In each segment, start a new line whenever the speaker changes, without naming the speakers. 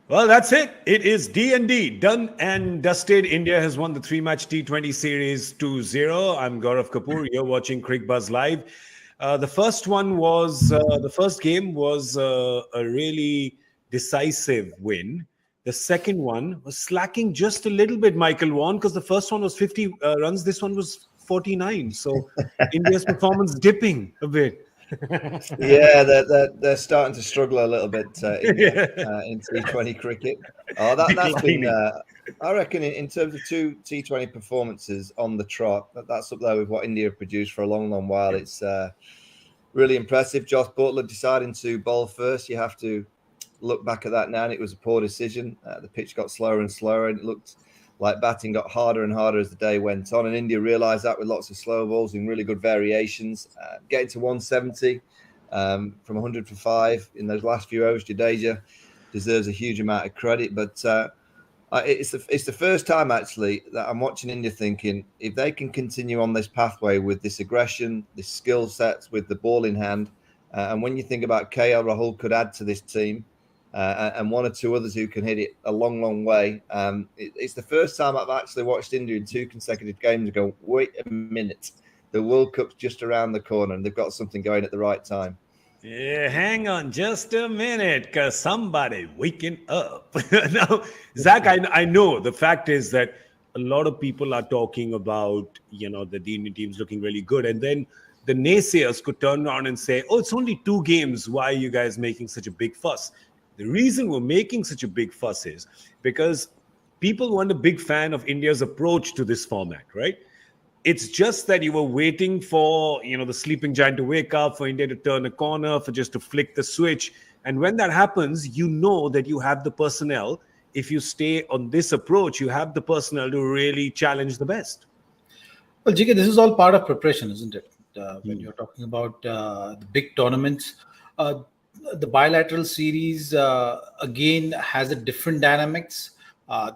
Well, that's it. It is D&D. Done and dusted. India has won the three-match T20 series 2-0. I'm Gaurav Kapur. You're watching Cricbuzz Live. The first game was a really decisive win. The second one was slacking just a little bit, Michael Vaughan, because the first one was 50 runs. This one was 49. So India's performance dipping a bit.
Yeah, they're starting to struggle a little bit, India,
Yeah.
in T20 cricket. Oh, that's been,
Declining.
I reckon, in terms of two T20 performances on the trot, that's up there with what India have produced for a long, long while. It's really impressive. Josh Butler deciding to bowl first. You have to look back at that now, and it was a poor decision. The pitch got slower and slower, and it looked like batting got harder and harder as the day went on. And India realised that with lots of slow balls and really good variations. Getting to 170 from 100 for 5 in those last few overs, Jadeja deserves a huge amount of credit. But it's the first time, actually, that I'm watching India thinking, if they can continue on this pathway with this aggression, this skill sets, with the ball in hand, and when you think about KL Rahul could add to this team, and one or two others who can hit it a long, long way. It's the first time I've actually watched India in 2 consecutive games and go, wait a minute, the World Cup's just around the corner and they've got something going at the right time.
Yeah, hang on just a minute, because somebody waking up. Now, Zach, I know the fact is that a lot of people are talking about, the Indian team's looking really good. And then the naysayers could turn around and say, oh, it's only 2 games. Why are you guys making such a big fuss? The reason we're making such a big fuss is because people weren't a big fan of India's approach to this format, right? It's just that you were waiting for, the sleeping giant to wake up, for India to turn a corner, for just to flick the switch. And when that happens, you know that you have the personnel. If you stay on this approach, you have the personnel to really challenge the best.
Well, JK, this is all part of preparation, isn't it? When you're talking about the big tournaments, the bilateral series again has a different dynamics.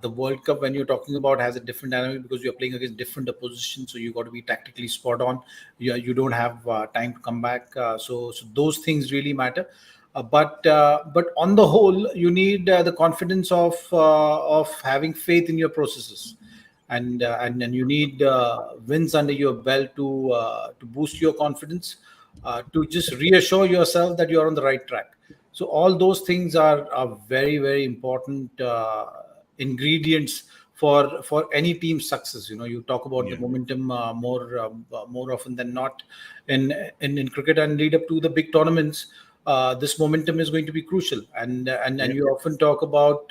The World Cup, when you're talking about, has a different dynamic because you're playing against different oppositions, so you got to be tactically spot on. You don't have time to come back, so those things really matter. But on the whole, you need the confidence of having faith in your processes, and you need wins under your belt to boost your confidence, to just reassure yourself that you are on the right track. So all those things are very, very important ingredients for any team's success. You talk about the momentum more often than not in cricket, and lead up to the big tournaments. This momentum is going to be crucial, and you often talk about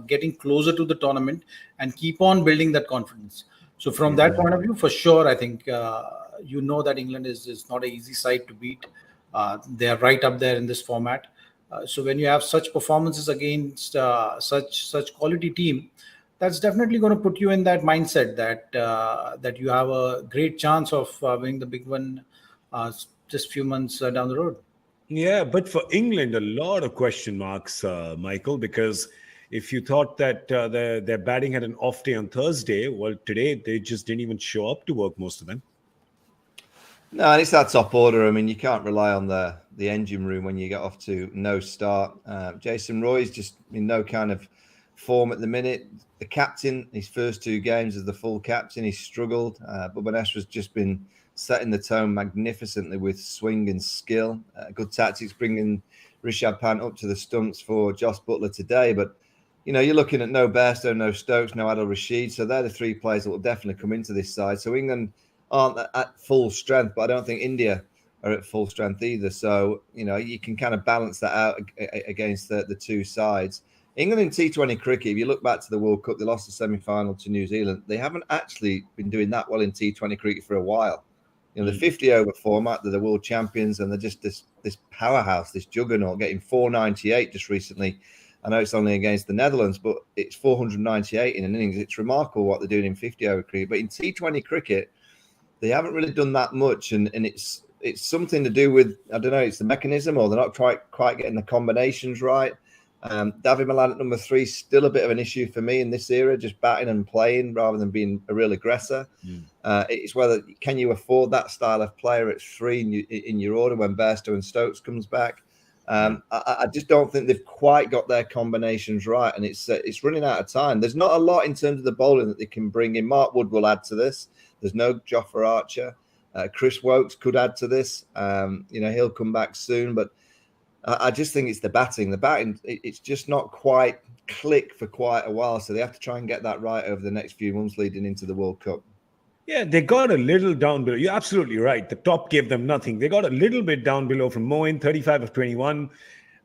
getting closer to the tournament and keep on building that confidence. So from that point of view, for sure, I think that England is not an easy side to beat. They are right up there in this format. So when you have such performances against such quality team, that's definitely going to put you in that mindset that you have a great chance of winning the big one just few months down the road.
Yeah, but for England, a lot of question marks, Michael, because if you thought that their batting had an off day on Thursday, well, today they just didn't even show up to work, most of them.
No, and it's that top order. I mean, you can't rely on the engine room when you get off to no start. Jason Roy's just in no kind of form at the minute. The captain, his first 2 games as the full captain, he's struggled. But Bhubaneswar's just been setting the tone magnificently with swing and skill. Good tactics, bringing Rishabh Pant up to the stumps for Josh Butler today. But, you're looking at no Bairstow, no Stokes, no Adil Rashid. So they're the 3 players that will definitely come into this side. So England aren't at full strength, but I don't think India are at full strength either. So, you can kind of balance that out against the 2 sides. England in T20 cricket, if you look back to the World Cup, they lost the semi-final to New Zealand. They haven't actually been doing that well in T20 cricket for a while. The 50-over format, they're the world champions, and they're just this powerhouse, this juggernaut, getting 498 just recently. I know it's only against the Netherlands, but it's 498 in an innings. It's remarkable what they're doing in 50-over cricket. But in T20 cricket, they haven't really done that much, and it's something to do with, I don't know, it's the mechanism, or they're not quite getting the combinations right. David Milan at number 3 still a bit of an issue for me in this era, just batting and playing rather than being a real aggressor. It's whether can you afford that style of player at 3 in your order when Bairstow and Stokes comes back. I just don't think they've quite got their combinations right, and it's running out of time. There's not a lot in terms of the bowling that they can bring in. Mark Wood will add to this. There's no Jofra Archer. Chris Wokes could add to this. He'll come back soon, but I just think it's the batting. The batting, it's just not quite click for quite a while, so they have to try and get that right over the next few months leading into the World Cup.
Yeah, they got a little down below. You're absolutely right. The top gave them nothing. They got a little bit down below from Moeen, 35 of 21,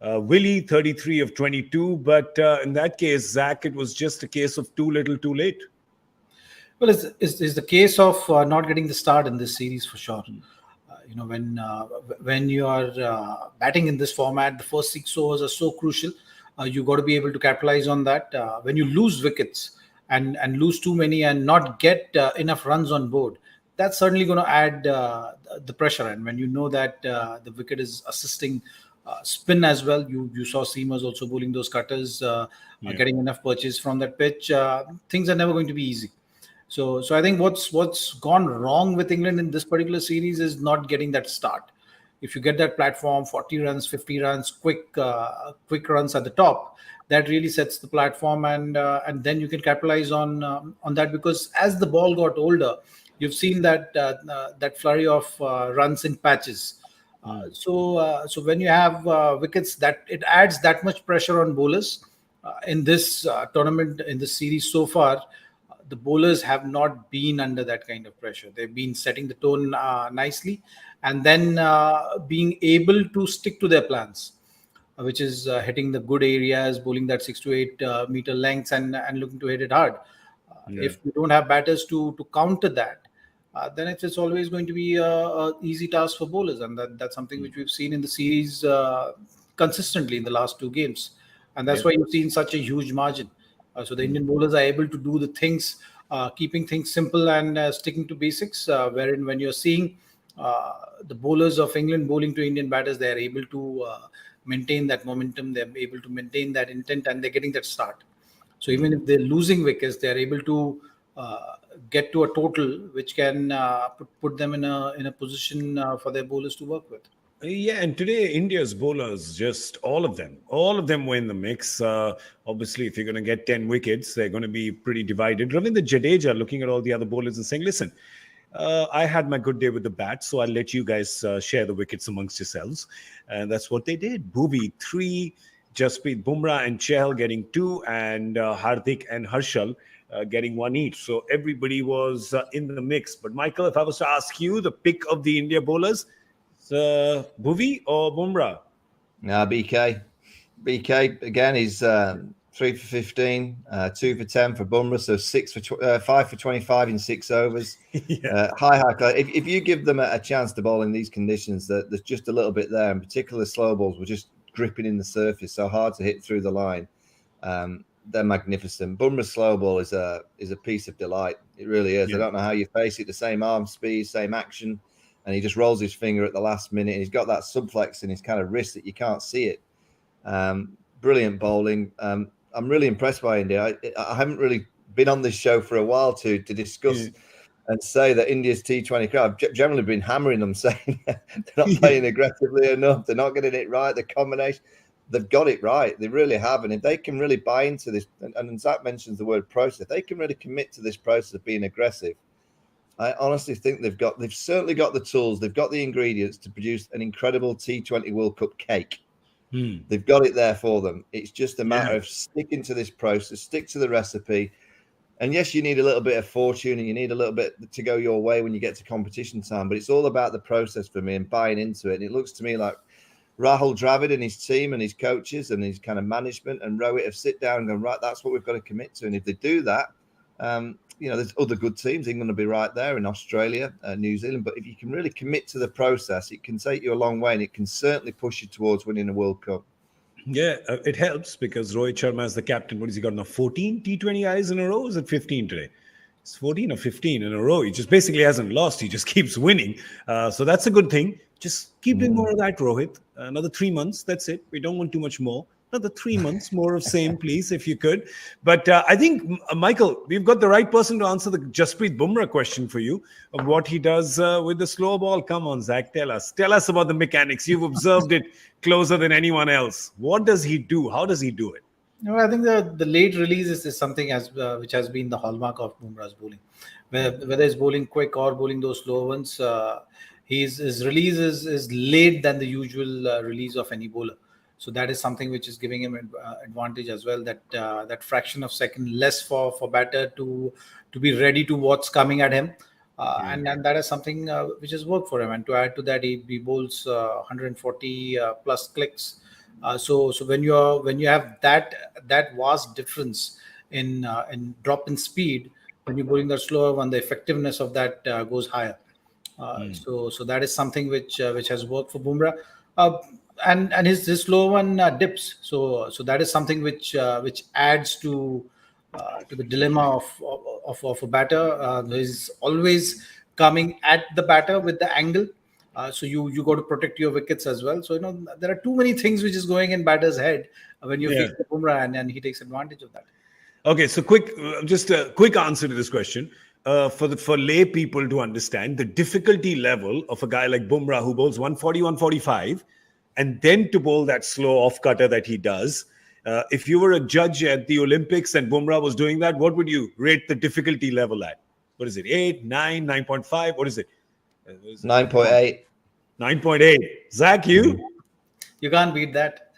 Willie, 33 of 22. But in that case, Zach, it was just a case of too little, too late.
Well, it's the case of not getting the start in this series for sure. When you are batting in this format, the first 6 overs are so crucial. You got to be able to capitalize on that. When you lose wickets and lose too many and not get enough runs on board, that's certainly going to add the pressure. And when you know that the wicket is assisting spin as well, you saw seamers also bowling those cutters, getting enough purchase from that pitch. Things are never going to be easy. So I think what's gone wrong with England in this particular series is not getting that start. If you get that platform, 40 runs, 50 runs, quick runs at the top, that really sets the platform, and then you can capitalize on that, because as the ball got older, you've seen that flurry of runs in patches. So when you have wickets, that it adds that much pressure on bowlers in this tournament, in this series so far. The bowlers have not been under that kind of pressure. They've been setting the tone nicely, and then being able to stick to their plans, which is hitting the good areas, bowling that 6 to 8 meter lengths, and looking to hit it hard. If you don't have batters to counter that, then it's always going to be a easy task for bowlers, and that's something which we've seen in the series consistently in the last 2 games, and that's why you've seen such a huge margin. So the Indian bowlers are able to do the things, keeping things simple and sticking to basics, wherein when you're seeing the bowlers of England bowling to Indian batters, they're able to maintain that momentum, they're able to maintain that intent, and they're getting that start. So even if they're losing wickets, they're able to get to a total which can put them in a position for their bowlers to work with.
Yeah, and today India's bowlers, just all of them were in the mix. Obviously, if you're going to get 10 wickets, they're going to be pretty divided. Ravindra Jadeja looking at all the other bowlers and saying, listen, I had my good day with the bat, so I'll let you guys share the wickets amongst yourselves. And that's what they did. Bhuvi 3, Jasprit Bumrah and Chahal getting 2, and Hardik and Harshal getting 1 each. So everybody was in the mix. But Michael, if I was to ask you the pick of the India bowlers, Bhuvi or Bumrah?
No, BK. BK again. He's 3 for 15, 2 for 10 for Bumrah, so 5 for 25 in 6 overs. High. If you give them a chance to bowl in these conditions, there's just a little bit there, and particularly slow balls were just gripping in the surface, so hard to hit through the line. They're magnificent. Bumrah's slow ball is a piece of delight. It really is. I don't know how you face it. The same arm speed, same action. And he just rolls his finger at the last minute. And he's got that subflex in his kind of wrist that you can't see it. Brilliant bowling. I'm really impressed by India. I haven't really been on this show for a while to discuss and say that India's T20 crowd, I've generally been hammering them, saying they're not playing aggressively enough. They're not getting it right. The combination, they've got it right. They really have. And if they can really buy into this, and Zach mentions the word process, if they can really commit to this process of being aggressive, I honestly think they've certainly got the tools, they've got the ingredients to produce an incredible T20 World Cup cake. They've got it there for them. It's just a matter of sticking to this process, stick to the recipe. And yes, you need a little bit of fortune and you need a little bit to go your way when you get to competition time, but it's all about the process for me and buying into it. And it looks to me like Rahul Dravid and his team and his coaches and his kind of management and Rohit have sit down and gone, right, that's what we've got to commit to. And if they do that, there's other good teams. England will be right there in Australia, New Zealand. But if you can really commit to the process, it can take you a long way, and it can certainly push you towards winning a World Cup.
Yeah, it helps because Rohit Sharma is the captain. What has he got now? 14 T20Is in a row? Is it 15 today? It's 14 or 15 in a row. He just basically hasn't lost. He just keeps winning. So that's a good thing. Just keep doing more of that, Rohit. Another 3 months. That's it. We don't want too much more. Another 3 months more of same, please, if you could. But I think, Michael, we've got the right person to answer the Jasprit Bumrah question for you of what he does with the slow ball. Come on, Zach, tell us. Tell us about the mechanics. You've observed it closer than anyone else. What does he do? How does he do it?
No, I think the late release is something which has been the hallmark of Bumrah's bowling. Whether he's bowling quick or bowling those slow ones, his release is late than the usual release of any bowler. So that is something which is giving him advantage as well. That fraction of second less for batter to be ready to what's coming at him, and that is something which has worked for him. And to add to that, he bowls 140 plus clicks. So when you have that vast difference in drop in speed, when you're bowling the slower one, the effectiveness of that goes higher. So that is something which has worked for Bumrah. And his slow one dips, so that is something which adds to the dilemma of a batter. He's always coming at the batter with the angle, so you got to protect your wickets as well. So there are too many things which is going in batter's head when you face the Bumrah, and he takes advantage of that.
Okay, so just a quick answer to this question. For lay people to understand the difficulty level of a guy like Bumrah who bowls 140, 145, and then to bowl that slow off-cutter that he does. If you were a judge at the Olympics and Bumrah was doing that, what would you rate the difficulty level at? What is it, 8, 9, 9.5? What is it?
9.8.
9.8. Zach, you?
You can't beat that.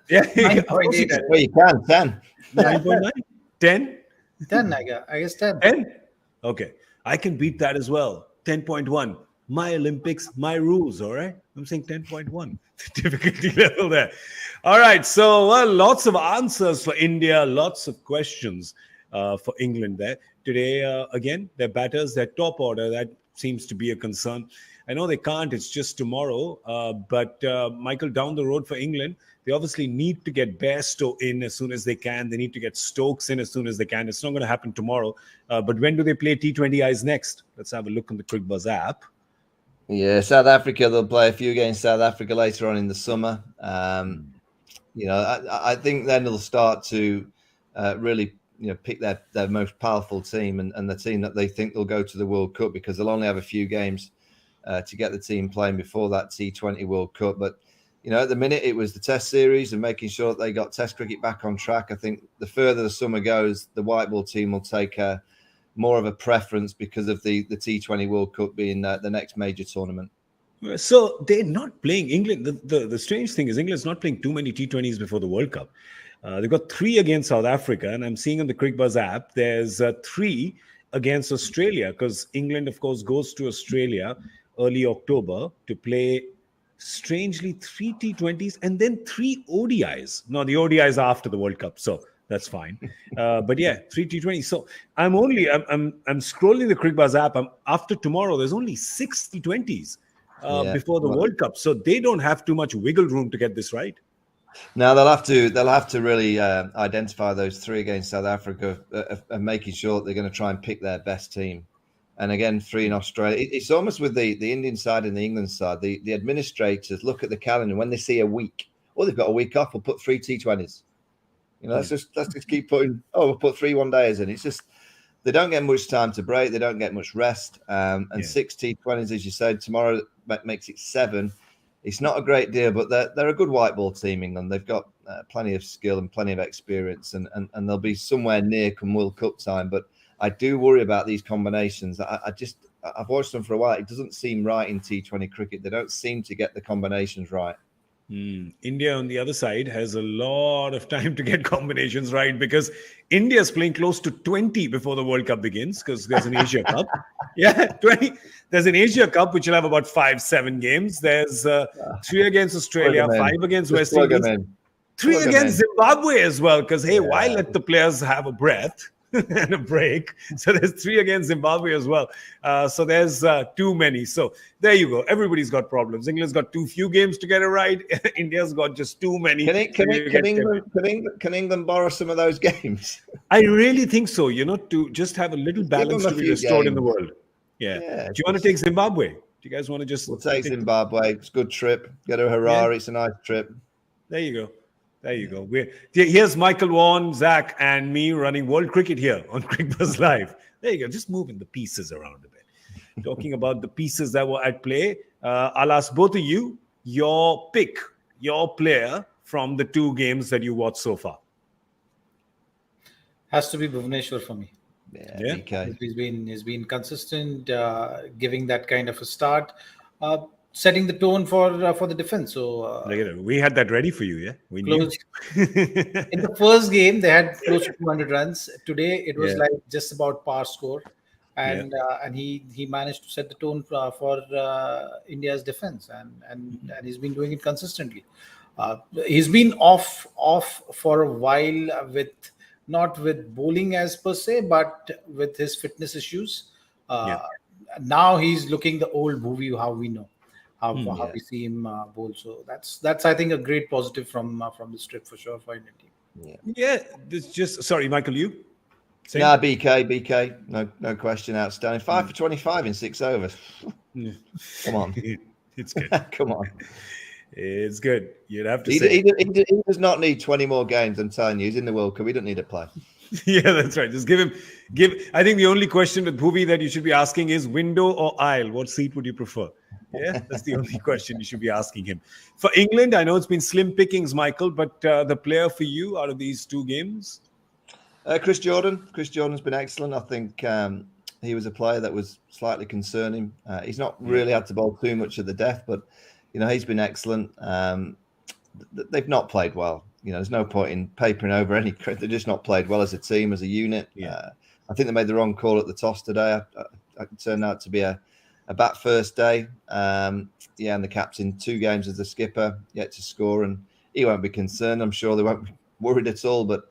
Yeah,
9.8.
Well, you can, 10.
9.9? 10?
10, I guess 10.
10? Okay. I can beat that as well. 10.1. My Olympics, my rules, all right? I'm saying 10.1. Difficulty level there. All right. So lots of answers for India, lots of questions for England there. Today, again, their batters, their top order, that seems to be a concern. I know they can't. It's just tomorrow. But Michael, down the road for England, they obviously need to get Bairstow in as soon as they can. They need to get Stokes in as soon as they can. It's not going to happen tomorrow. But when do they play T20Is next? Let's have a look on the Cricbuzz app.
Yeah, South Africa, they'll play a few against South Africa later on in the summer. I think then they'll start to really pick their most powerful team and the team that they think they'll go to the World Cup, because they'll only have a few games to get the team playing before that T20 World Cup. But at the minute it was the Test series and making sure that they got Test cricket back on track. I think the further the summer goes, the white ball team will take more of a preference because of the T20 World Cup being the next major tournament.
So they're not playing England. The strange thing is England's not playing too many T20s before the World Cup. They've got 3 against South Africa, and I'm seeing on the Cricbuzz app there's 3 against Australia, because England, of course, goes to Australia early October to play, strangely, 3 T20s and then 3 ODIs. No, the ODIs are after the World Cup, so that's fine. But yeah, 3 T20s. So I'm scrolling the Cricbuzz app. After tomorrow, there's only 6 T20s before the World Cup. So they don't have too much wiggle room to get this right.
Now they'll have to really identify those 3 against South Africa and making sure that they're going to try and pick their best team. And again, 3 in Australia. It's almost with the Indian side and the England side. The administrators look at the calendar when they see a week. Well, they've got a week off. We'll put 3 T20s. Let's just keep putting. We'll put 3 one-days in. It's just they don't get much time to break. They don't get much rest. 6 T20s, as you said, tomorrow makes it 7. It's not a great deal, but they're a good white ball team, England. They've got plenty of skill and plenty of experience, and they'll be somewhere near come World Cup time. But I do worry about these combinations. I've watched them for a while. It doesn't seem right in T20 cricket. They don't seem to get the combinations right.
India, on the other side, has a lot of time to get combinations right, because India's playing close to 20 before the World Cup begins, because there's an Asia Cup. Yeah, 20. There's an Asia Cup, which will have about 5-7 games. There's 3 against Australia, 5 against West Indies, 3 against Zimbabwe as well, because, why let the players have a breath and a break? So there's 3 against Zimbabwe as well. So there's too many. So there you go. Everybody's got problems. England's got too few games to get it right. India's got just too many.
Can England borrow some of those games?
I really think so, to just have a little balance to be restored in the world. Yeah. Do you want to take Zimbabwe? Do you guys want to just...
We'll take Zimbabwe. It's a good trip. Go to Harare. Yeah. It's a nice trip.
There you go. There you go. Here's Michael Vaughan, Zach, and me running World Cricket here on Cricbuzz Live. There you go. Just moving the pieces around a bit. Talking about the pieces that were at play, I'll ask both of you your pick, your player from the 2 games that you watched so far.
Has to be Bhuvneshwar for me.
Yeah. Okay.
He's been consistent, giving that kind of a start, setting the tone for the defense. So
we had that ready for you, yeah. We knew.
In the first game, they had close to 200 runs. Today, it was like just about par score, and he managed to set the tone for India's defense, and he's been doing it consistently. He's been off for a while not with bowling as per se, but with his fitness issues. Now he's looking the old Bhuvi, how we know. How we see him bowl. So that's I think a great positive from this trip for sure for Indian team.
Yeah. This just sorry, Michael, you.
Same? Nah, BK, no question, outstanding. 5 for 25 in 6 overs. Come on,
it's good.
Come on,
it's good. You'd have to
say he does not need 20 more games. I'm telling you, he's in the World Cup. We don't need to play.
Yeah, that's right. Just give. I think the only question with Bhuvi that you should be asking is window or aisle. What seat would you prefer? Yeah, that's the only question you should be asking him. For England, I know it's been slim pickings, Michael, but the player for you out of these 2 games?
Chris Jordan. Chris Jordan's been excellent. I think he was a player that was slightly concerning. He's not really had to bowl too much at the death, but he's been excellent. They've not played well. There's no point in papering over any credit. They've just not played well as a team, as a unit. I think they made the wrong call at the toss today. It turned out to be a bat first day. And the captain, 2 games as the skipper, yet to score, and he won't be concerned. I'm sure they won't be worried at all, but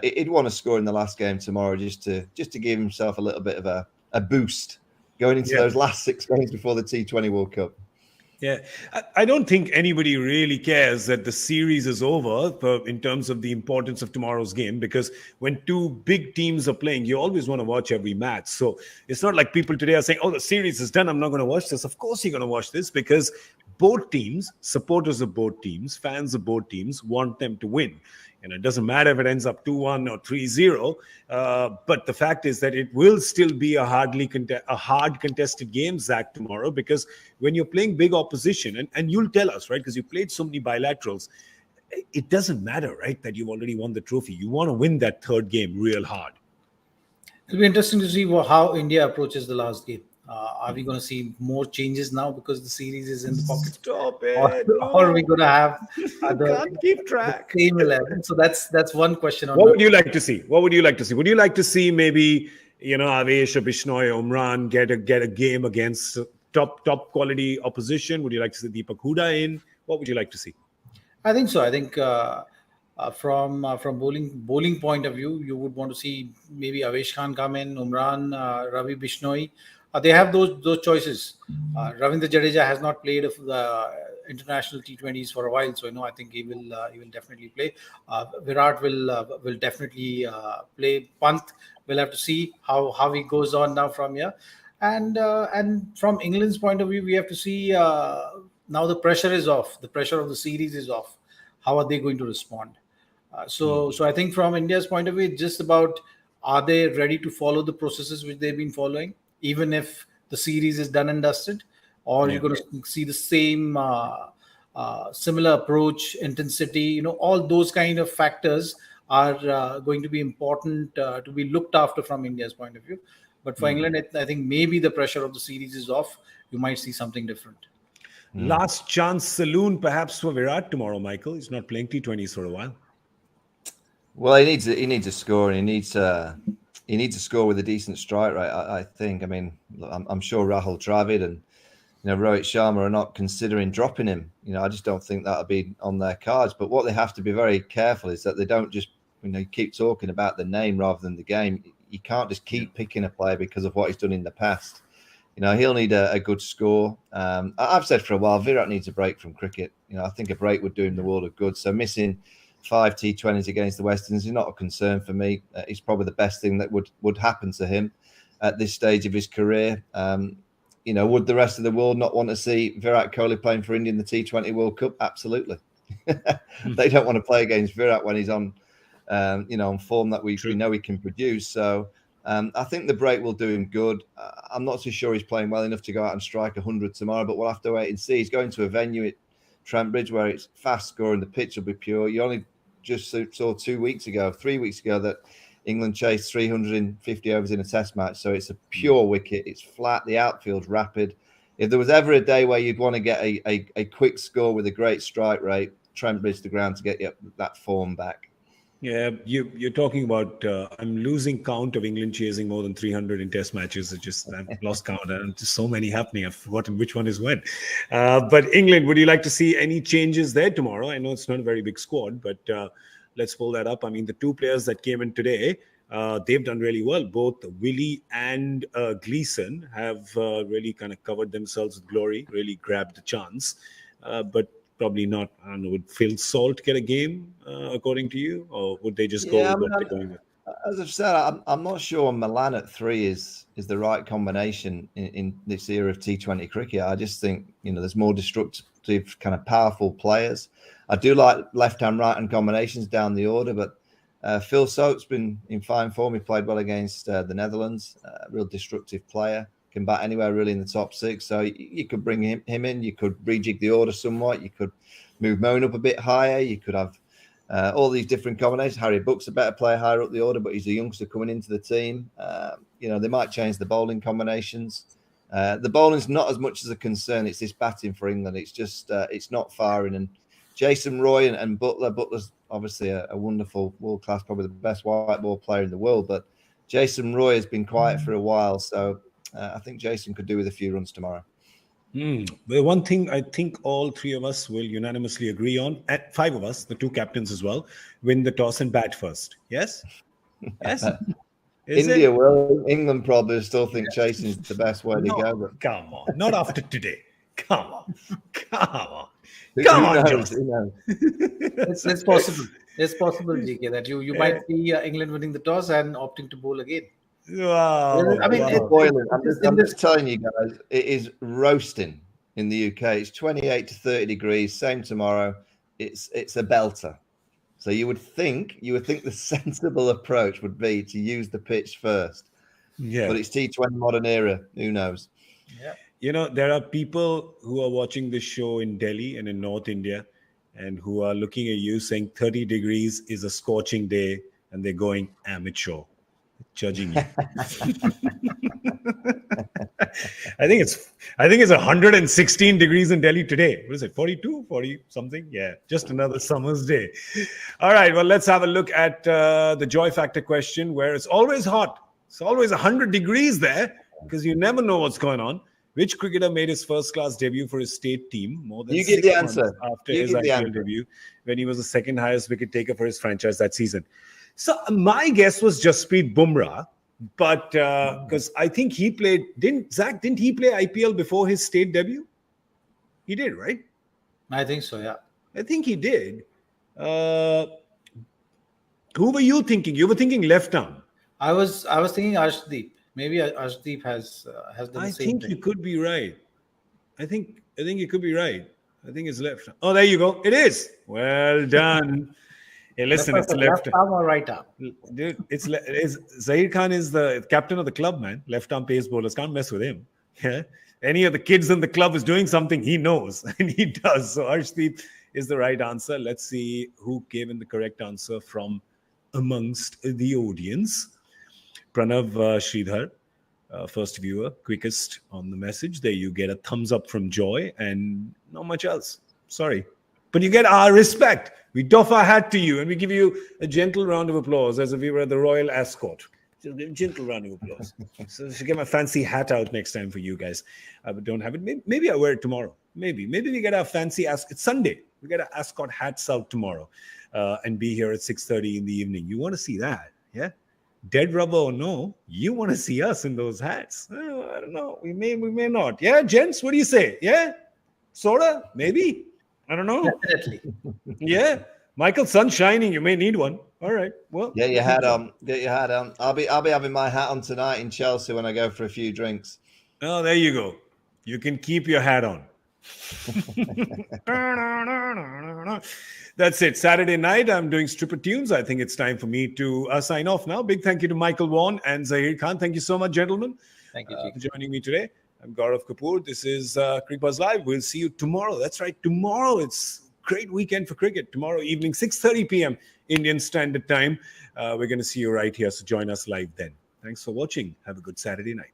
he'd want to score in the last game tomorrow just to give himself a little bit of a boost going into those last 6 games before the T20 World Cup.
Yeah, I don't think anybody really cares that the series is over in terms of the importance of tomorrow's game, because when 2 big teams are playing, you always want to watch every match. So it's not like people today are saying, oh, the series is done, I'm not going to watch this. Of course you're going to watch this, because both teams, supporters of both teams, fans of both teams want them to win. It doesn't matter if it ends up 2-1 or 3-0, but the fact is that it will still be a hard contested game, Zach, tomorrow, because when you're playing big opposition, and you'll tell us, right, because you played so many bilaterals, it doesn't matter, right, that you've already won the trophy. You want to win that 3rd game real hard.
It'll be interesting to see how India approaches the last game. Are we going to see more changes now because the series is in the pocket?
Stop it!
Or are we going to have
can't keep track.
Same 11? So that's one question.
What would you like to see? Would you like to see maybe Avesh or Bishnoi or Umran get a game against top quality opposition? Would you like to see Deepak Hooda in? What would you like to see?
I think so. I think from bowling point of view, you would want to see maybe Avesh Khan come in, Umran, Ravi Bishnoi. They have those choices. Ravindra Jadeja has not played the international T20s for a while, so I think he will definitely play. Virat will definitely play. Pant, we'll have to see how he goes on now from here. And from England's point of view, we have to see now the pressure is off. The pressure of the series is off. How are they going to respond? So I think from India's point of view, it's just about, are they ready to follow the processes which they've been following, even if the series is done and dusted, or you're going to see the same similar approach, intensity, all those kind of factors are going to be important to be looked after from India's point of view. But for England, I think maybe the pressure of the series is off. You might see something different.
Last chance saloon perhaps for Virat tomorrow, Michael. He's not playing T20s for a while.
Well, he needs a score, and he needs to score with a decent strike rate. I think. I mean, I'm sure Rahul Dravid and Rohit Sharma are not considering dropping him. I just don't think that'll be on their cards. But what they have to be very careful is that they don't just keep talking about the name rather than the game. You can't just keep picking a player because of what he's done in the past. He'll need a good score. I've said for a while, Virat needs a break from cricket. I think a break would do him the world of good. So missing 5 T20s against the West Indies is not a concern for me. It's probably the best thing that would happen to him at this stage of his career. Would the rest of the world not want to see Virat Kohli playing for India in the T20 World Cup? Absolutely. They don't want to play against Virat when he's on, on form that we know he can produce. So I think the break will do him good. I'm not so sure he's playing well enough to go out and strike 100 tomorrow, but we'll have to wait and see. He's going to a venue at Trent Bridge where it's fast scoring, the pitch will be pure. You only just saw 3 weeks ago that England chased 350 overs in a test match. So it's a pure wicket. It's flat. The outfield's rapid. If there was ever a day where you'd want to get a quick score with a great strike rate, Trent Bridge to ground to get that form back.
Yeah, you're talking about, I'm losing count of England chasing more than 300 in test matches. I've lost count. And just so many happening. I've forgotten which one is when. But England, would you like to see any changes there tomorrow? I know it's not a very big squad, but let's pull that up. I mean, the two players that came in today, they've done really well. Both Willie and Gleeson have really kind of covered themselves with glory, really grabbed the chance. But probably not. I don't know, would Phil Salt get a game, according to you? Or would they just go with what they're going with?
As I've said, I'm not sure Milan at 3 is the right combination in this era of T20 cricket. I just think, there's more destructive, kind of powerful players. I do like left-hand, right-hand combinations down the order, but Phil Salt's been in fine form. He played well against the Netherlands, real destructive player. Can bat anywhere really in the top 6. So you could bring him in. You could rejig the order somewhat. You could move Moan up a bit higher. You could have all these different combinations. Harry Buck's a better player higher up the order, but he's a youngster coming into the team. They might change the bowling combinations. The bowling's not as much as a concern. It's this batting for England. It's just it's not firing. And Jason Roy and Butler. Butler's obviously a wonderful world-class, probably the best white ball player in the world. But Jason Roy has been quiet for a while, so I think Jason could do with a few runs tomorrow.
The one thing I think all 3 of us will unanimously agree on, at 5 of us, the 2 captains as well, win the toss and bat first. Yes? Yes?
India will. England probably still think chasing is the best way to go. But...
Come on. Not after today. Come on.
Who knows?
It's possible. It's possible, GK, that you might see England winning the toss and opting to bowl again.
Wow.
I mean,
it's boiling. I'm just telling you guys, it is roasting in the UK. It's 28 to 30 degrees. Same tomorrow. It's a belter. So you would think the sensible approach would be to use the pitch first.
Yeah.
But it's T20 modern era. Who knows?
Yeah.
There are people who are watching this show in Delhi and in North India and who are looking at you saying 30 degrees is a scorching day and they're going amateur. Judging you. I think it's 116 degrees in Delhi today. What is it? 42, 40 something? Yeah, just another summer's day. All right, well, let's have a look at the joy factor question where it's always hot. It's always 100 degrees there because you never know what's going on. Which cricketer made his first-class debut for his state team more than 6 months after his IPL debut when he was the second highest wicket taker for his franchise that season? So my guess was Jasprit Bumrah, but because I think he played, didn't he play IPL before his state debut? He did, right?
I think so, yeah.
I think he did. Who were you thinking? You were thinking left arm.
I was thinking Arshdeep. Maybe Arshdeep has done the same thing.
I think you could be right. I think you could be right. I think it's left arm. Oh, there you go. It is. Well done. Hey, listen, it's left
arm or right arm?
Dude, Zaheer Khan is the captain of the club, man. Left arm pace bowlers can't mess with him. Yeah. Any of the kids in the club is doing something he knows, and he does. So Arshdeep is the right answer. Let's see who gave in the correct answer from amongst the audience. Pranav Sridhar, first viewer, quickest on the message. There you get a thumbs up from Joy and not much else. Sorry. But you get our respect. We doff our hat to you and we give you a gentle round of applause as if we were the royal escort. Just a gentle round of applause. So I should get my fancy hat out next time for you guys. But don't have it. Maybe I wear it tomorrow. Maybe we get our fancy It's Sunday. We get our ascot hats out tomorrow and be here at 6:30 in the evening. You want to see that? Yeah? Dead rubber or no, you want to see us in those hats. Oh, I don't know. We may not. Yeah, gents, what do you say? Yeah? Sorta? Maybe? I don't know.
Definitely.
Yeah. Michael, sun's shining. You may need one. All right. Well,
get your hat on. Get your hat on. I'll be having my hat on tonight in Chelsea when I go for a few drinks.
Oh, there you go. You can keep your hat on. That's it. Saturday night, I'm doing stripper tunes. I think it's time for me to sign off now. Big thank you to Michael Vaughan and Zaheer Khan. Thank you so much, gentlemen,
Thank you,
for joining me today. I'm Gaurav Kapur. This is Cricbuzz Live. We'll see you tomorrow. That's right. Tomorrow, it's great weekend for cricket. Tomorrow evening, 6:30 p.m. Indian Standard Time. We're going to see you right here. So join us live then. Thanks for watching. Have a good Saturday night.